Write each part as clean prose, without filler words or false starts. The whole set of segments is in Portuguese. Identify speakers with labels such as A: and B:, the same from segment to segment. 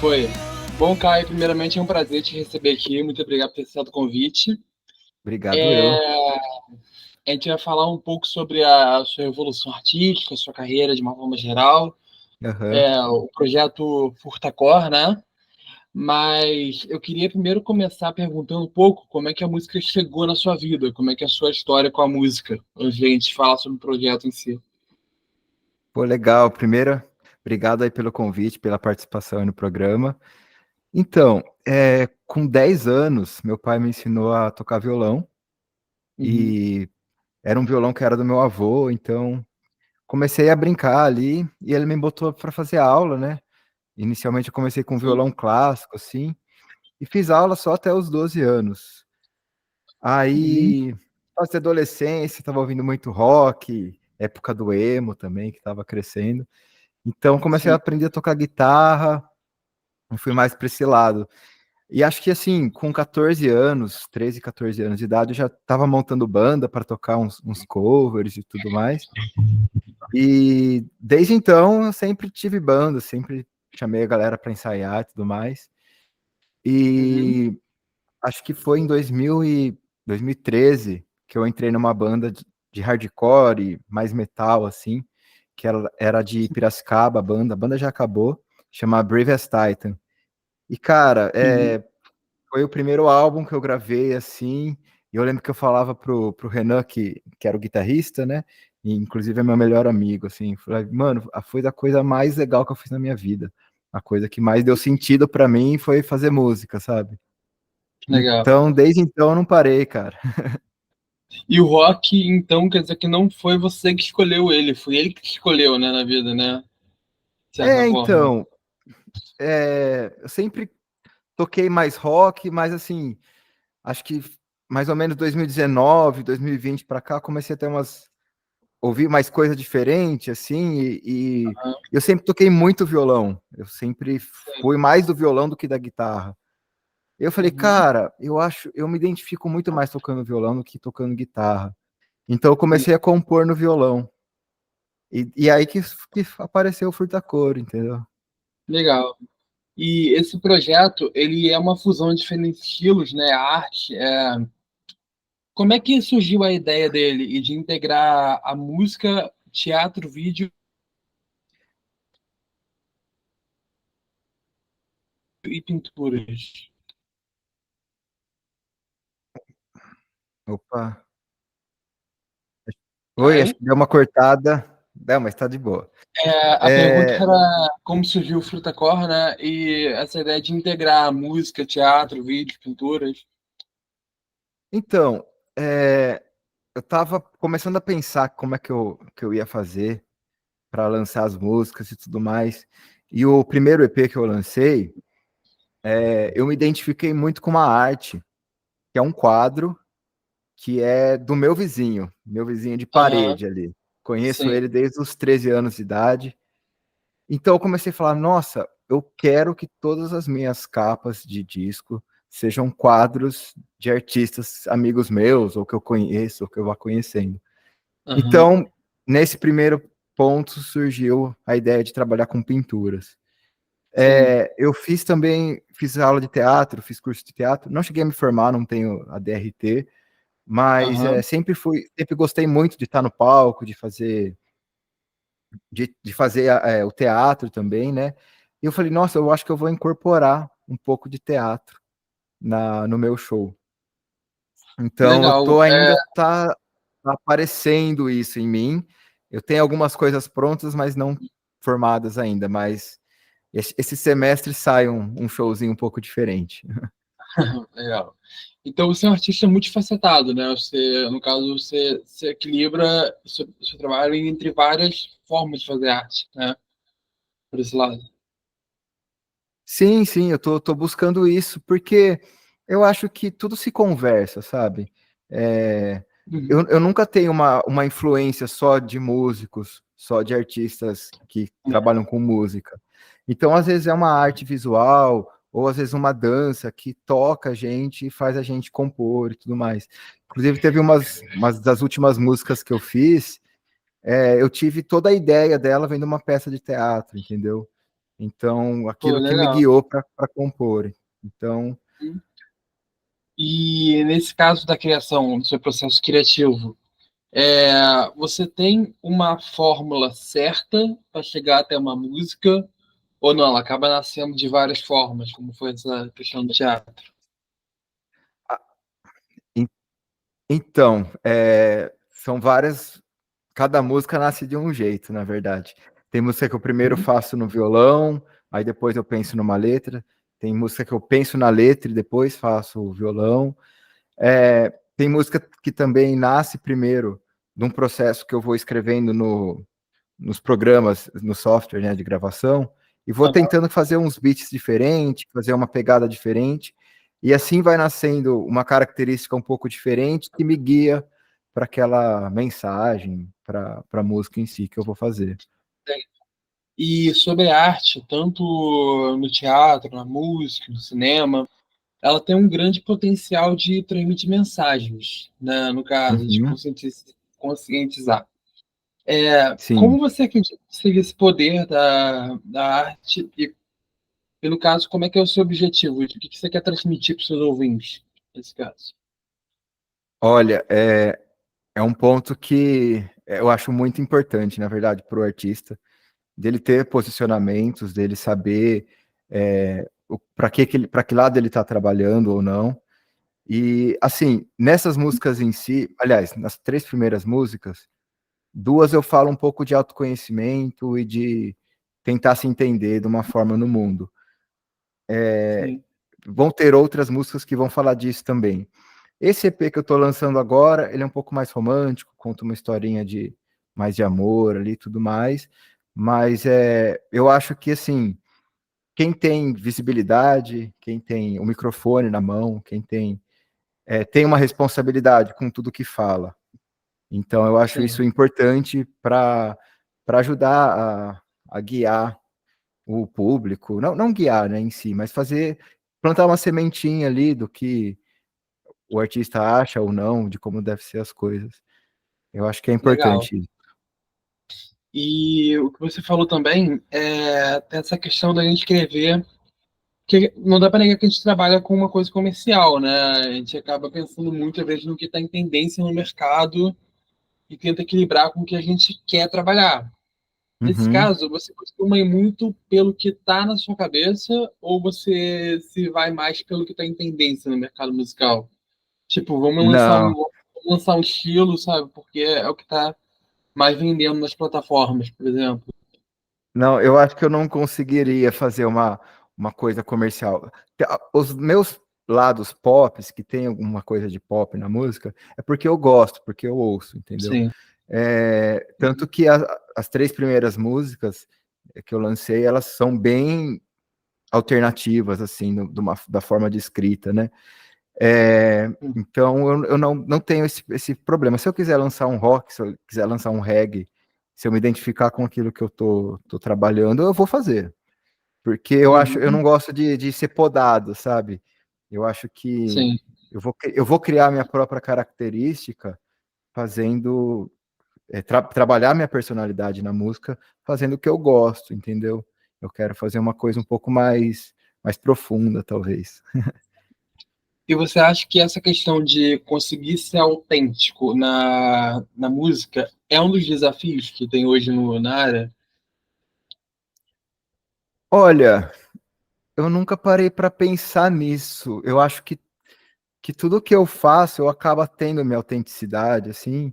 A: Foi. Bom, Caio, primeiramente é um prazer te receber aqui. Muito obrigado por ter aceito o convite.
B: Obrigado eu.
A: É, A gente vai falar um pouco sobre a sua evolução artística, a sua carreira de uma forma geral,
B: Aham.
A: o projeto Furtacor, né? Mas eu queria primeiro começar perguntando um pouco como é que a música chegou na sua vida, como é que é a sua história com a música, antes de a gente falar sobre o projeto em si.
B: Pô, legal. Primeiro, obrigado aí pelo convite, pela participação aí no programa. Então, com 10 anos, meu pai me ensinou a tocar violão
A: Uhum,
B: e era um violão que era do meu avô, então comecei a brincar ali e ele me botou para fazer aula, né? Inicialmente eu comecei com
A: sim.
B: violão clássico, assim, e fiz aula só até os 12 anos.
A: Uhum,
B: Aí, fase adolescência, estava ouvindo muito rock, época do emo também, que estava crescendo. Então, comecei a
A: sim.
B: aprender a tocar guitarra, e fui mais para esse lado. E acho que, assim, com 14 anos, 13, 14 anos de idade, eu já estava montando banda para tocar uns covers e tudo mais. E desde então, eu sempre tive banda, sempre chamei a galera para ensaiar e tudo mais.
A: Uhum,
B: E acho que foi em 2013 que eu entrei numa banda de hardcore e mais metal, assim, que era de
A: sim.
B: Piracicaba, a banda já acabou, chama Brave as Titan. E, cara,
A: Uhum,
B: foi o primeiro álbum que eu gravei, assim, e eu lembro que eu falava pro Renan, que era o guitarrista, né, e inclusive é meu melhor amigo, assim, falei, mano, foi a coisa mais legal que eu fiz na minha vida. A coisa que mais deu sentido pra mim foi fazer música, sabe?
A: legal.
B: Então, desde então, eu não parei, cara.
A: E o rock, então, quer dizer que não foi você que escolheu ele, foi ele que te escolheu, né, na vida, né? De certa forma.
B: Então, eu sempre toquei mais rock, mas assim, acho que mais ou menos 2019, 2020 para cá, comecei a ter ouvir mais coisa diferente, assim, e
A: Aham,
B: eu sempre toquei muito violão. Eu sempre
A: sim.
B: fui mais do violão do que da guitarra. Eu falei,
A: Uhum,
B: cara, eu me identifico muito mais tocando violão do que tocando guitarra. Então eu
A: sim.
B: comecei a compor no violão. E aí que apareceu o Furtacor, entendeu?
A: Legal. E esse projeto, ele é uma fusão de diferentes estilos, né? Arte. Como é que surgiu a ideia dele e de integrar a música, teatro, vídeo e pinturas?
B: Opa. Oi, acho
A: Caio?
B: que deu uma cortada. Não, mas tá de boa.
A: A pergunta
B: É,
A: era como surgiu o Frutacor, né? E essa ideia de integrar música, teatro, vídeo, pinturas.
B: então, eu tava começando a pensar como é que eu ia fazer para lançar as músicas e tudo mais. E o primeiro EP que eu lancei, eu me identifiquei muito com uma arte, que é um quadro que é do meu vizinho de
A: Aham,
B: parede ali. Conheço
A: sim.
B: ele desde os 13 anos de idade. Então eu comecei a falar, nossa, eu quero que todas as minhas capas de disco sejam quadros de artistas amigos meus, ou que eu conheço, ou que eu vá conhecendo.
A: Aham,
B: Então, nesse primeiro ponto surgiu a ideia de trabalhar com pinturas.
A: sim.
B: Eu fiz aula de teatro, fiz curso de teatro, não cheguei a me formar, não tenho a DRT, mas
A: Aham,
B: sempre gostei muito de estar no palco, de fazer o teatro também, né? E eu falei, nossa, eu acho que eu vou incorporar um pouco de teatro no meu show. Então, eu
A: legal.
B: tô ainda tá aparecendo isso em mim. Eu tenho algumas coisas prontas, mas não formadas ainda. Mas esse semestre sai um showzinho um pouco diferente.
A: Legal. Então você é um artista multifacetado, né? Você, no caso, você equilibra seu trabalho entre várias formas de fazer arte, né? Por esse lado.
B: Sim, sim, eu tô buscando isso, porque Eu acho que tudo se conversa, sabe? É,
A: Uhum.
B: eu nunca tenho uma influência só de músicos, só de artistas que trabalham com música. Então, às vezes é uma arte visual, ou às vezes uma dança que toca a gente e faz a gente compor e tudo mais. Inclusive, teve umas das últimas músicas que eu fiz, eu tive toda a ideia dela vendo uma peça de teatro, entendeu? Então,
A: Pô,
B: aquilo que me
A: legal.
B: guiou para compor. Então,
A: E nesse caso da criação, do seu processo criativo, você tem uma fórmula certa para chegar até uma música, ou não? Ela acaba nascendo de várias formas, como foi essa questão do teatro.
B: en- então, são várias. Cada música nasce de um jeito, na verdade. Tem música que eu primeiro
A: Uhum.
B: faço no violão, aí depois eu penso numa letra. Tem música que eu penso na letra e depois faço o violão. Tem música que também nasce primeiro de um processo que eu vou escrevendo nos programas, no software, né, de gravação, e vou
A: Aham,
B: tentando fazer uns beats diferentes, fazer uma pegada diferente, e assim vai nascendo uma característica um pouco diferente que me guia para aquela mensagem, para a música em si que eu vou fazer.
A: tem. E sobre a arte, tanto no teatro, na música, no cinema, ela tem um grande potencial de transmitir mensagens, né? No caso, de
B: Uhum,
A: conscientizar.
B: sim.
A: Como você acredita que seria esse poder da arte? E no caso, como é que é o seu objetivo? O que você quer transmitir para os seus ouvintes, nesse caso?
B: Olha, é um ponto que eu acho muito importante, na verdade, para o artista, dele ter posicionamentos, dele saber para que lado ele está trabalhando ou não. E, assim, nessas músicas em si, aliás, nas três primeiras músicas, duas eu falo um pouco de autoconhecimento e de tentar se entender de uma forma no mundo.
A: Sim,
B: Vão ter outras músicas que vão falar disso também. Esse EP que eu tô lançando agora, ele é um pouco mais romântico, conta uma historinha de mais de amor ali e tudo mais, mas eu acho que, assim, quem tem visibilidade, quem tem o microfone na mão, quem tem uma responsabilidade com tudo que fala. Então, eu acho isso
A: sim,
B: importante para ajudar a guiar o público, não guiar, né, em si, mas plantar uma sementinha ali do que o artista acha ou não, de como deve ser as coisas. Eu acho que é
A: legal.
B: importante isso.
A: E o que você falou também tem essa questão da gente escrever, que não dá para negar que a gente trabalha com uma coisa comercial, né? A gente acaba pensando muitas vezes no que está em tendência no mercado e tenta equilibrar com o que a gente quer trabalhar. Nesse
B: Uhum.
A: caso, você costuma ir muito pelo que está na sua cabeça ou você se vai mais pelo que está em tendência no mercado musical? Tipo,
B: Não,
A: vamos lançar um estilo, sabe? Porque é o que está mais vendendo nas plataformas, por exemplo.
B: não, eu acho que eu não conseguiria fazer uma coisa comercial. Os meus lados pops, que tem alguma coisa de pop na música, é porque eu gosto, porque eu ouço, entendeu?
A: Sim.
B: Tanto
A: Uhum.
B: que as três primeiras músicas que eu lancei, elas são bem alternativas, assim, da forma de escrita, né? Então eu não tenho esse problema. Se eu quiser lançar um rock, se eu quiser lançar um reggae, se eu me identificar com aquilo que eu tô trabalhando, eu vou fazer. Porque eu
A: Uhum.
B: não gosto de ser podado, sabe? Eu acho que
A: Sim,
B: eu vou criar minha própria característica fazendo, trabalhar minha personalidade na música, fazendo o que eu gosto, entendeu? Eu quero fazer uma coisa um pouco mais profunda, talvez.
A: e você acha que essa questão de conseguir ser autêntico na música é um dos desafios que tem hoje na área?
B: Olha, eu nunca parei para pensar nisso. Eu acho que tudo que eu faço, eu acabo tendo minha autenticidade, assim,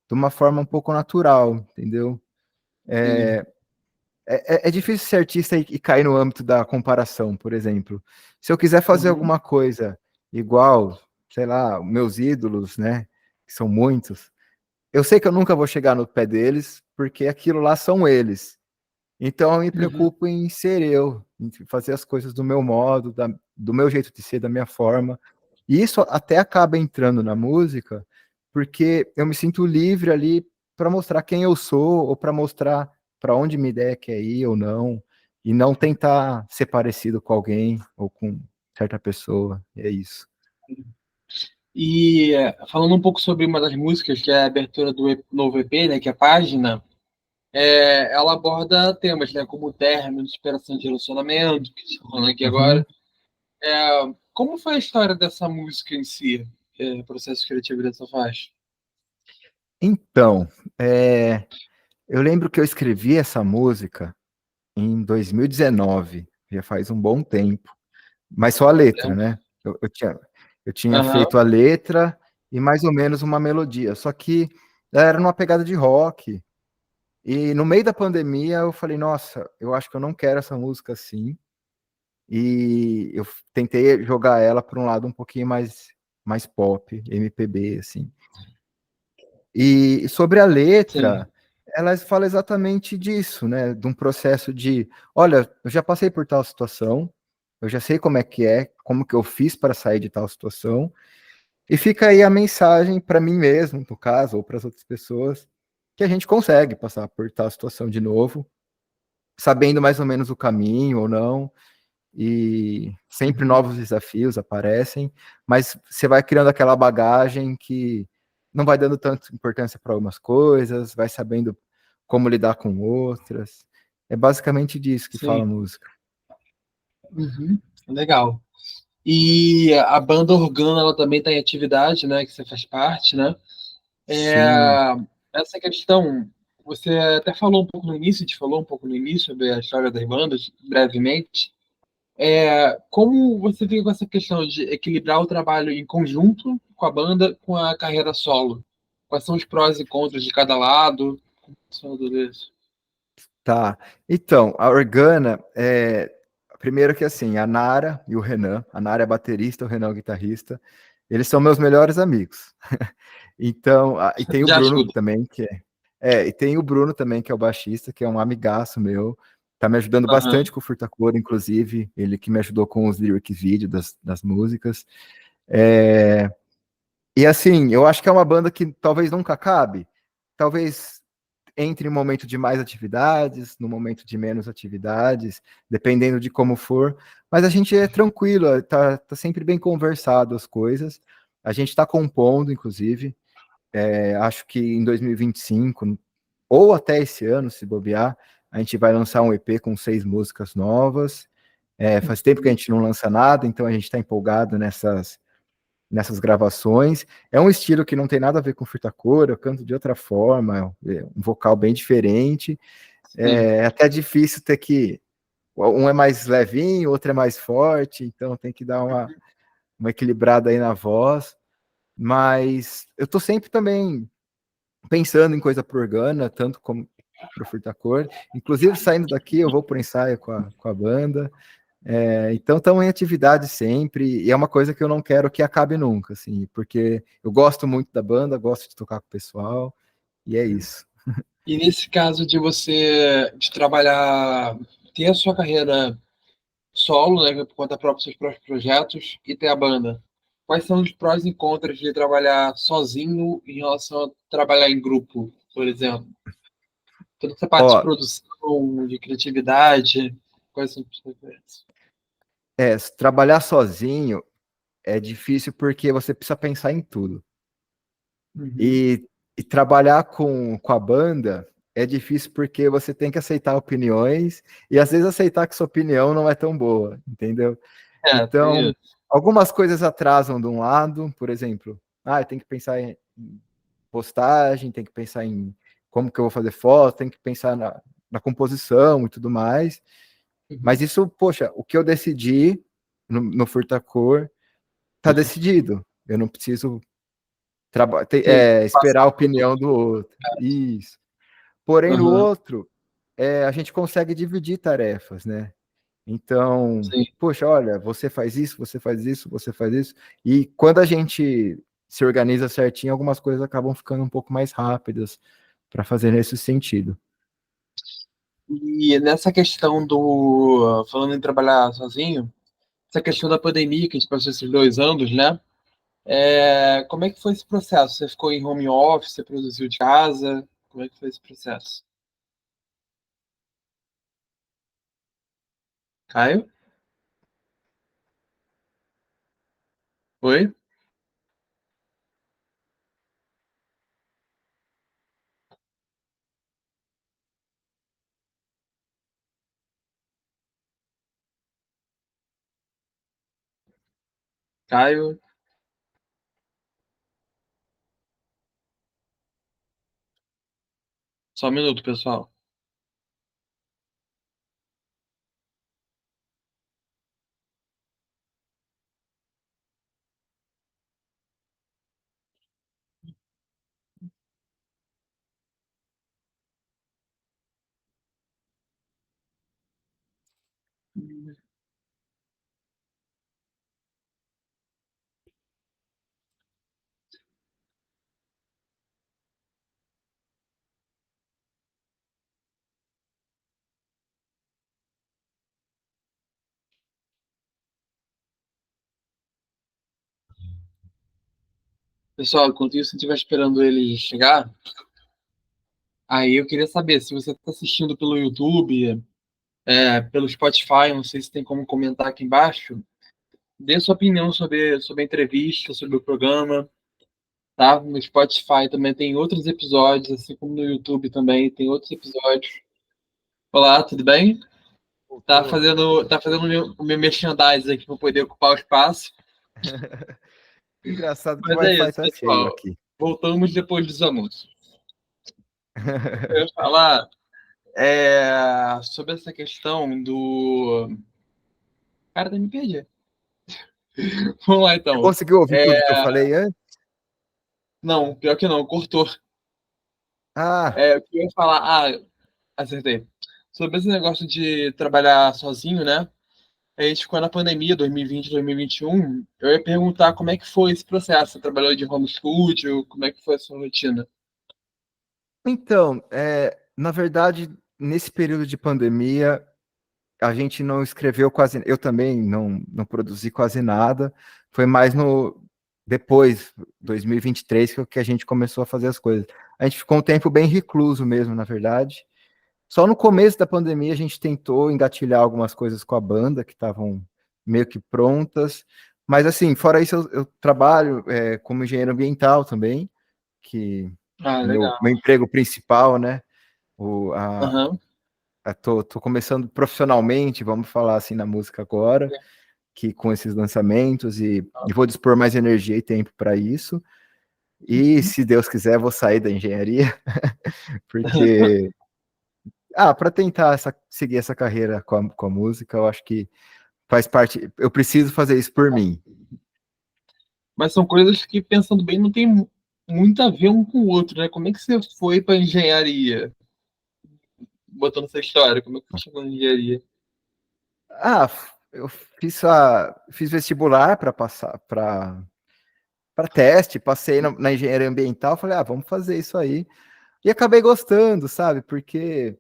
B: de uma forma um pouco natural, entendeu?
A: Sim.
B: É difícil ser artista e cair no âmbito da comparação, por exemplo. Se eu quiser fazer
A: Uhum.
B: alguma coisa igual, sei lá, meus ídolos, né, que são muitos, eu sei que eu nunca vou chegar no pé deles, porque aquilo lá são eles. Então eu me
A: Uhum.
B: preocupo em ser eu, em fazer as coisas do meu modo, do meu jeito de ser, da minha forma. E isso até acaba entrando na música, porque eu me sinto livre ali para mostrar quem eu sou, ou para mostrar para onde minha ideia quer ir ou não, e não tentar ser parecido com alguém ou com certa pessoa. É isso.
A: E falando um pouco sobre uma das músicas, que é a abertura do novo EP, né, que é a Página, ela aborda temas, né, como término, superação de relacionamento, que estamos falando aqui agora.
B: Uhum.
A: Como foi a história dessa música em si, o processo criativo dessa faixa?
B: Então, é, eu lembro que eu escrevi essa música em 2019, já faz um bom tempo, mas só a letra,
A: Tempo?
B: né? Eu tinha
A: Aham,
B: feito a letra e mais ou menos uma melodia, só que era numa pegada de rock. E no meio da pandemia eu falei, nossa, eu acho que eu não quero essa música assim. E eu tentei jogar ela para um lado um pouquinho mais pop, MPB, assim. E sobre a
A: sim,
B: letra, ela fala exatamente disso, né? De um processo de, olha, eu já passei por tal situação, eu já sei como é, como que eu fiz para sair de tal situação, e fica aí a mensagem para mim mesmo, no caso, ou para as outras pessoas, que a gente consegue passar por tal situação de novo, sabendo mais ou menos o caminho ou não, e sempre
A: uhum,
B: novos desafios aparecem, mas você vai criando aquela bagagem que não vai dando tanta importância para algumas coisas, vai sabendo como lidar com outras. É basicamente disso que fala a
A: sim,
B: música.
A: uhum, legal. E a banda Organa, ela também está em atividade, né, que você faz parte, né?
B: Sim.
A: É, essa questão, você até falou um pouco no início, a gente falou um pouco no início sobre a história das bandas, brevemente. Como você fica com essa questão de equilibrar o trabalho em conjunto com a banda com a carreira solo? Quais são os prós e contras de cada lado? Como funciona tudo isso?
B: Tá. Então, a Organa primeiro que assim, a Nara e o Renan, a Nara é baterista, o Renan é o guitarrista, eles são meus melhores amigos. Então, e tem o
A: Já
B: Bruno
A: ajuda.
B: também, e tem o Bruno também, que é o baixista, que é um amigaço meu, tá me ajudando
A: Aham,
B: bastante com o Furtacor, inclusive, ele que me ajudou com os lyric vídeos das músicas. É, e assim, eu acho que é uma banda que talvez nunca acabe, talvez entre um momento de mais atividades, no momento de menos atividades, dependendo de como for. Mas a gente é tranquilo, tá sempre bem conversado as coisas. A gente está compondo, inclusive. Acho que em 2025, ou até esse ano, se bobear, a gente vai lançar um EP com 6 músicas novas. Faz tempo que a gente não lança nada, então a gente está empolgado nessas gravações. É um estilo que não tem nada a ver com Furtacor, eu canto de outra forma, um vocal bem diferente.
A: sim.
B: É até difícil ter que. Um é mais levinho, outro é mais forte, então tem que dar uma equilibrada aí na voz. Mas eu tô sempre também pensando em coisa pro Organa, tanto como pro Furtacor. Inclusive, saindo daqui, eu vou pro ensaio com a banda. Então estamos em atividade sempre, e é uma coisa que eu não quero que acabe nunca, assim, porque eu gosto muito da banda, gosto de tocar com o pessoal, e é isso.
A: E nesse caso de você de trabalhar, ter a sua carreira solo, né, por conta própria, seus próprios projetos, e ter a banda, quais são os prós e contras de trabalhar sozinho em relação a trabalhar em grupo, por exemplo? Toda essa parte de
B: Ó,
A: produção, de criatividade, quais são as preferências?
B: trabalhar sozinho é difícil porque você precisa pensar em tudo.
A: Uhum.
B: E trabalhar com a banda é difícil porque você tem que aceitar opiniões e às vezes aceitar que sua opinião não é tão boa, entendeu?
A: Tem
B: Então,
A: isso.
B: algumas coisas atrasam de um lado, por exemplo, tem que pensar em postagem, tem que pensar em como que eu vou fazer foto, tem que pensar na composição e tudo mais. Mas
A: Uhum.
B: isso, poxa, o que eu decidi no Furtacor tá decidido. Eu não preciso
A: Sim,
B: esperar a
A: passar por tudo.
B: opinião do outro. Isso. Porém, no
A: Aham,
B: outro, a gente consegue dividir tarefas, né? Então,
A: sim.
B: poxa, olha, você faz isso, você faz isso, você faz isso. E quando a gente se organiza certinho, algumas coisas acabam ficando um pouco mais rápidas para fazer nesse sentido.
A: E nessa questão do, falando em trabalhar sozinho, essa questão da pandemia que a gente passou esses 2 anos, né? Como é que foi esse processo? Você ficou em home office, você produziu de casa? Como é que foi esse processo? Caio? Oi? Caio? Só um minuto, pessoal. Pessoal, enquanto isso, se estiver esperando ele chegar, aí eu queria saber se você está assistindo pelo YouTube, pelo Spotify, não sei se tem como comentar aqui embaixo, dê sua opinião sobre a entrevista, sobre o programa, tá? No Spotify também tem outros episódios, assim como no YouTube também tem outros episódios. Olá, tudo bem?
B: Voltou.
A: Tá fazendo o meu merchandising aqui para poder ocupar o espaço.
B: Engraçado que o
A: Mas é
B: Wi-Fi
A: isso,
B: tá cheio
A: pessoal.
B: aqui.
A: Voltamos depois dos anúncios. Eu ia falar sobre essa questão do. Cara, me perdi. Vamos lá,
B: Você
A: então.
B: conseguiu ouvir tudo que eu
A: É,
B: falei antes?
A: Não, pior que não, cortou.
B: Ah,
A: O que eu ia falar. Acertei. Sobre esse negócio de trabalhar sozinho, né? A gente ficou na pandemia 2020, 2021. Eu ia perguntar como é que foi esse processo. Você trabalhou de home studio? Como é que foi a sua rotina?
B: então, na verdade, nesse período de pandemia, a gente não escreveu quase, eu também não produzi quase nada. Foi mais no depois, 2023, que a gente começou a fazer as coisas. A gente ficou um tempo bem recluso mesmo, na verdade. Só no começo da pandemia a gente tentou engatilhar algumas coisas com a banda que estavam meio que prontas. Mas assim, fora isso, eu trabalho como engenheiro ambiental também, que
A: Ah,
B: meu
A: legal.
B: emprego principal, né? O, a,
A: Aham.
B: tô começando profissionalmente, vamos falar assim, na música agora, que com esses lançamentos, e vou dispor mais energia e tempo para isso. E se Deus quiser, vou sair da engenharia, porque para tentar seguir essa carreira com a música, eu acho que faz parte. Eu preciso fazer isso por mim.
A: Mas são coisas que, pensando bem, não tem muito a ver um com o outro, né? Como é que você foi para engenharia? Botando essa história, como é que você chegou na engenharia?
B: Eu fiz vestibular para passar para teste, passei na engenharia ambiental, falei, vamos fazer isso aí. E acabei gostando, sabe? Porque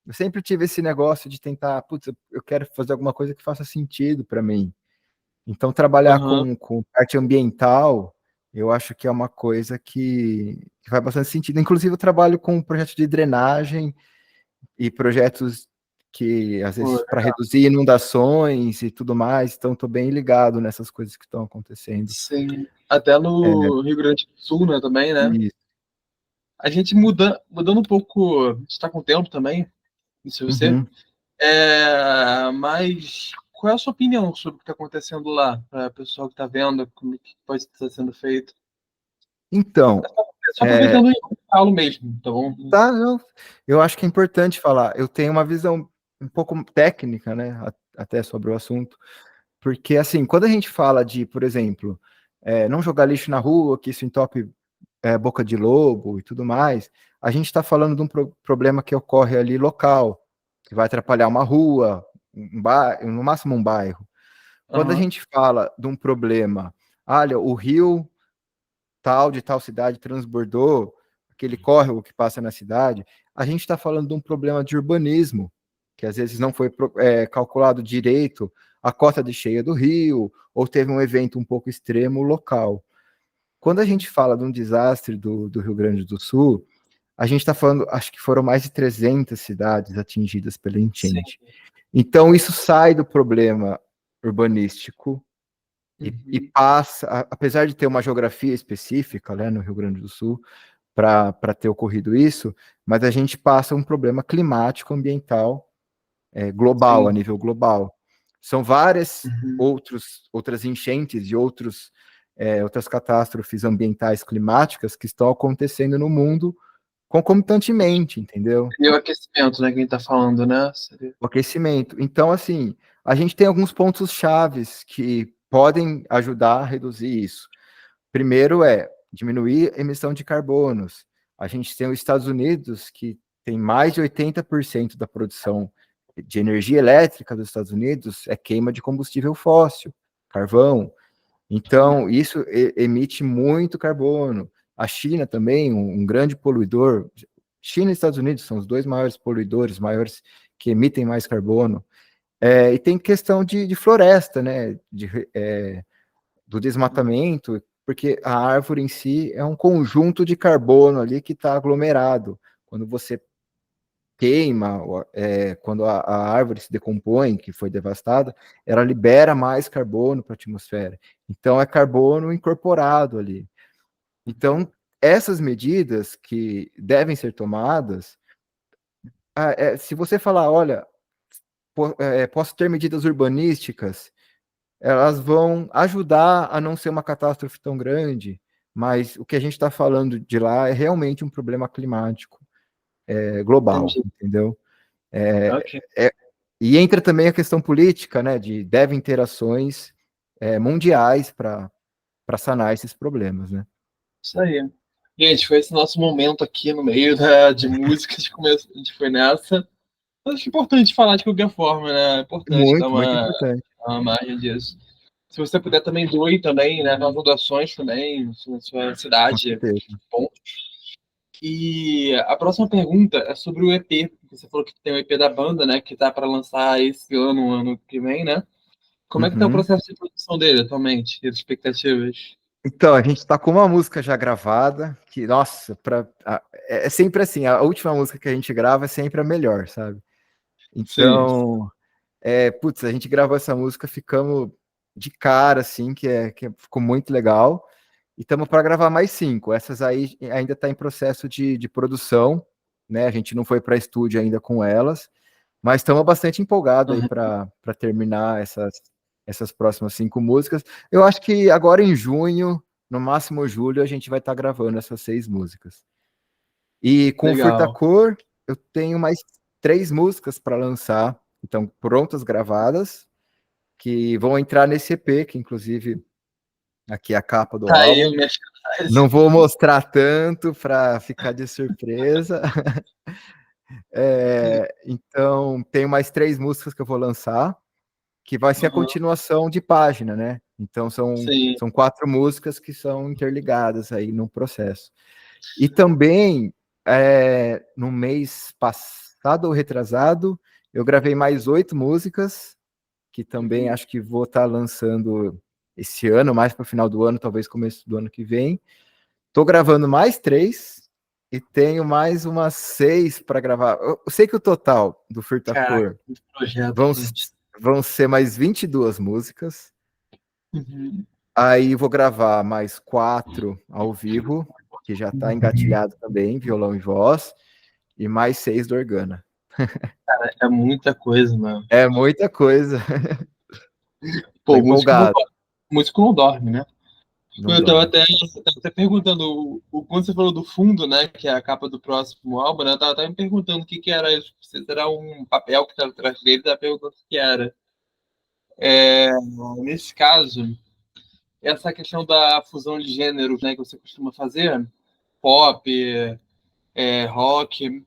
B: eu sempre tive esse negócio de tentar, putz, eu quero fazer alguma coisa que faça sentido para mim. Então, trabalhar
A: Aham.
B: com parte ambiental, eu acho que é uma coisa que faz bastante sentido. Inclusive, eu trabalho com projetos de drenagem e projetos que, às
A: Pô,
B: vezes, para reduzir inundações e tudo mais. Então, estou bem ligado nessas coisas que estão acontecendo.
A: sim. Até no Rio Grande do Sul, né, também, né?
B: E,
A: A gente mudando um pouco, está com tempo também, não sei você.
B: uhum.
A: Mas qual é a sua opinião sobre o que está acontecendo lá? Para o pessoal que está vendo, como é que pode estar sendo feito?
B: Então,
A: Só aproveitando o falo mesmo, então.
B: tá, eu acho que é importante falar. Eu tenho uma visão um pouco técnica, né, até sobre o assunto, porque assim, quando a gente fala de, por exemplo, não jogar lixo na rua, que isso entope boca de lobo e tudo mais, a gente está falando de um problema que ocorre ali local, que vai atrapalhar uma rua, no máximo um bairro. Quando a
A: Aham.
B: gente fala de um problema, olha, o rio tal de tal cidade transbordou, aquele córrego que passa na cidade, a gente está falando de um problema de urbanismo, que às vezes não foi calculado direito a cota de cheia do rio, ou teve um evento um pouco extremo local. quando a gente fala de um desastre do Rio Grande do Sul, a gente está falando, acho que foram mais de 300 cidades atingidas pela
A: Sim.
B: enchente. Então, isso sai do problema urbanístico e
A: Uhum.
B: passa, apesar de ter uma geografia específica, né, no Rio Grande do Sul, para ter ocorrido isso, mas a gente passa um problema climático ambiental global, a
A: Sim.
B: nível global. São várias
A: Uhum.
B: outras enchentes e outras catástrofes ambientais climáticas que estão acontecendo no mundo concomitantemente, entendeu?
A: E o aquecimento, né, quem tá falando, né?
B: O aquecimento. Então, assim, a gente tem alguns pontos chaves que podem ajudar a reduzir isso. Primeiro é diminuir a emissão de carbonos. A gente tem os Estados Unidos, que tem mais de 80% da produção de energia elétrica dos Estados Unidos é queima de combustível fóssil, carvão. Então, isso emite muito carbono. A China também, um grande poluidor. China e Estados Unidos são os dois maiores poluidores, maiores que emitem mais carbono. E tem questão de floresta, né? Do desmatamento, porque a árvore em si é um conjunto de carbono ali que está aglomerado. Quando você queima, quando a árvore se decompõe, que foi devastada, ela libera mais carbono para a atmosfera. Então, é carbono incorporado ali. Então, essas medidas que devem ser tomadas, se você falar, olha, posso ter medidas urbanísticas, elas vão ajudar a não ser uma catástrofe tão grande, mas o que a gente está falando de lá é realmente um problema climático global,
A: Entendi.
B: entendeu? É,
A: Ok.
B: é, e entra também a questão política, né? De devem ter ações mundiais para sanar esses problemas, né?
A: Isso aí. Gente, foi esse nosso momento aqui no meio de música, a gente foi nessa. Acho importante falar de qualquer forma, né? É importante
B: Muito, muito importante.
A: dar uma margem disso. Se você puder também doe também, né? Fazer doações também na sua
B: Com
A: cidade.
B: certeza.
A: Bom. E a próxima pergunta é sobre o EP. Você falou que tem o EP da banda, né? Que tá para lançar esse ano, ano que vem, né? Como é que tá o
B: Uhum.
A: processo de produção dele atualmente? E as expectativas?
B: Então, a gente está com uma música já gravada, que, nossa, é sempre assim, a última música que a gente grava é sempre a melhor, sabe?
A: Sim.
B: Então, putz, a gente gravou essa música, ficamos de cara, assim, que ficou muito legal. E estamos para gravar mais 5. Essas aí ainda está em processo de produção, né? A gente não foi para estúdio ainda com elas, mas estamos bastante empolgados aí
A: Uhum.
B: para terminar essas próximas 5 músicas. Eu acho que agora em junho, no máximo julho, a gente vai estar gravando essas 6 músicas. E com o
A: Legal.
B: Furtacor, eu tenho mais 3 músicas para lançar, então prontas, gravadas, que vão entrar nesse EP, que inclusive aqui é a capa do
A: Tá aí,
B: álbum.
A: minha
B: Não vou mostrar tanto para ficar de surpresa. Então, tenho mais 3 músicas que eu vou lançar, que vai ser a
A: Uhum.
B: continuação de página, né? Então,
A: Sim.
B: são 4 músicas que são interligadas aí no processo. E também, no mês passado ou retrasado, eu gravei mais 8 músicas, que também
A: Uhum.
B: acho que vou estar lançando esse ano, mais para o final do ano, talvez começo do ano que vem. Tô gravando mais 3 e tenho mais umas 6 para gravar. Eu sei que o total do
A: Caraca,
B: Furtacor
A: muito projeto,
B: vão,
A: gente.
B: vão ser mais 22 músicas.
A: Uhum.
B: Aí vou gravar mais 4 ao vivo, que já está engatilhado também, violão e voz, e mais 6 do organa.
A: É muita coisa, mano.
B: É muita coisa. Tô
A: Pô,
B: empolgado.
A: músico não dorme, né?
B: Não
A: Eu
B: dorme.
A: tava até perguntando, quando você falou do fundo, né, que é a capa do próximo álbum, né, eu tava até me perguntando o que que era isso. Se era um papel que estava atrás dele, tava perguntando o que que era. É, nesse caso, essa questão da fusão de gêneros, né, que você costuma fazer, pop, rock,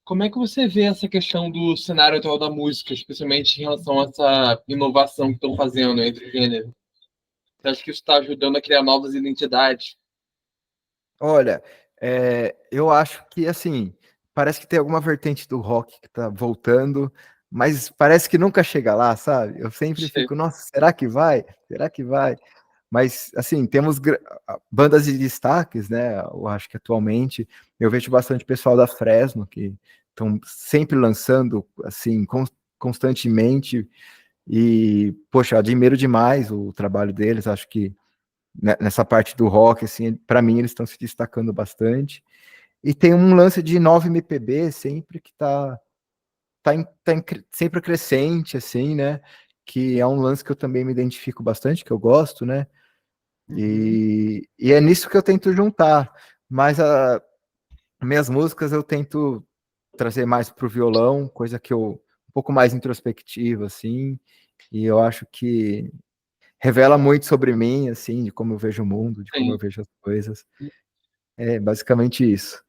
A: como é que você vê essa questão do cenário atual da música, especialmente em relação a essa inovação que estão fazendo entre gêneros? Você acha que isso está ajudando a criar novas identidades?
B: Olha, eu acho que, assim, parece que tem alguma vertente do rock que tá voltando, mas parece que nunca chega lá, sabe? Eu sempre fico, nossa, será que vai? Será que vai? Mas, assim, temos bandas de destaques, né? Eu acho que atualmente eu vejo bastante pessoal da Fresno que estão sempre lançando, assim, constantemente. E, poxa, admiro demais o trabalho deles. Acho que nessa parte do rock, assim, para mim, eles estão se destacando bastante. E tem um lance de 9 MPB sempre que sempre crescente, assim, né? Que é um lance que eu também me identifico bastante, que eu gosto, né?
A: Uhum.
B: E é nisso que eu tento juntar. Mas minhas músicas eu tento trazer mais pro violão, coisa que eu um pouco mais introspectiva, assim. E eu acho que revela muito sobre mim, assim, de como eu vejo o mundo, de como eu
A: Sim.
B: vejo as coisas. É basicamente isso.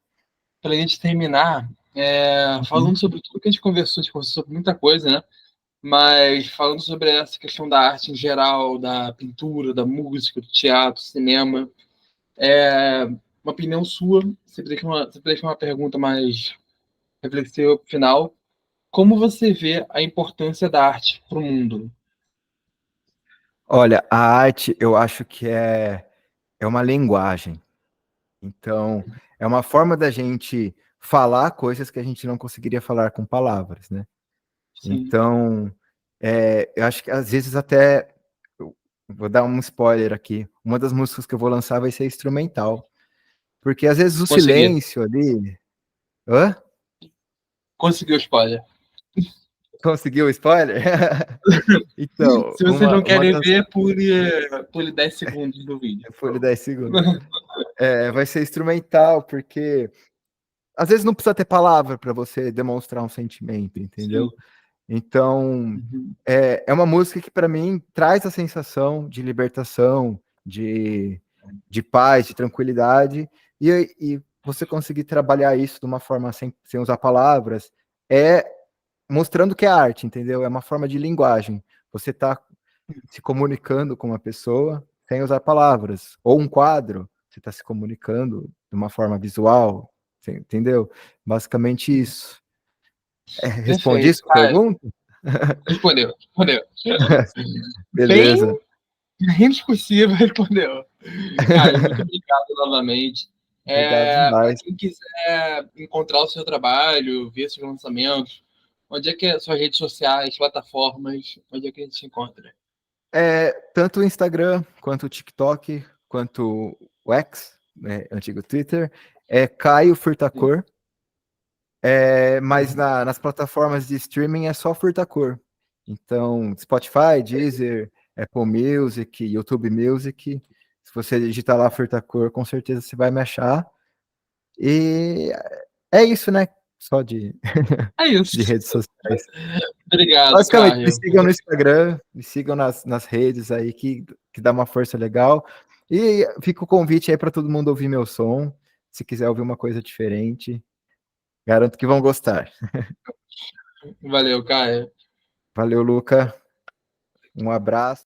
A: Para a gente terminar,
B: Uhum.
A: falando sobre tudo que a gente conversou sobre muita coisa, né? Mas falando sobre essa questão da arte em geral, da pintura, da música, do teatro, cinema, uma opinião sua, você deixa uma pergunta mais reflexiva pro final. Como você vê a importância da arte para o mundo?
B: Olha, a arte eu acho que é uma linguagem. Então, é uma forma da gente falar coisas que a gente não conseguiria falar com palavras, né?
A: Sim,
B: Então, eu acho que às vezes até. Eu vou dar um spoiler aqui. Uma das músicas que eu vou lançar vai ser instrumental. Porque às vezes o
A: consegui.
B: silêncio ali. Hã?
A: Conseguiu spoiler.
B: Conseguiu o spoiler? Então,
A: Se vocês não
B: uma
A: querem
B: das.
A: ver, pule 10 segundos do vídeo.
B: Foi lhe 10 segundos. Vai ser instrumental, porque às vezes não precisa ter palavra para você demonstrar um sentimento,
A: Sim.
B: entendeu? Então,
A: Uhum.
B: é uma música que para mim traz a sensação de libertação, de paz, de tranquilidade, e você conseguir trabalhar isso de uma forma sem usar palavras, é mostrando que é arte, entendeu? É uma forma de linguagem. Você está se comunicando com uma pessoa sem usar palavras, ou um quadro, você está se comunicando de uma forma visual, entendeu? Basicamente isso. Respondi
A: Perfeito.
B: sua
A: Ah,
B: pergunta?
A: respondeu, respondeu. Bem
B: Beleza.
A: indiscutível, respondeu. Cara, muito obrigado novamente.
B: Obrigado
A: Para
B: demais.
A: quem quiser encontrar o seu trabalho, ver seus lançamentos, onde é que é suas redes sociais, plataformas, onde é que a gente se encontra?
B: Tanto o Instagram, quanto o TikTok, quanto o X, né, antigo Twitter, é Caio
A: Sim.
B: Furtacor, mas
A: Uhum.
B: nas plataformas de streaming é só Furtacor. Então, Spotify, Deezer, Apple Music, YouTube Music, se você digitar lá Furtacor, com certeza você vai me achar. E é isso, né? Só
A: É
B: de
A: isso.
B: redes sociais.
A: Obrigado,
B: Basicamente, me
A: Caio.
B: sigam no Instagram, me sigam nas redes aí, que dá uma força legal. E fica o convite aí para todo mundo ouvir meu som. Se quiser ouvir uma coisa diferente, garanto que vão gostar.
A: Valeu, Caio.
B: Valeu, Luca. Um abraço.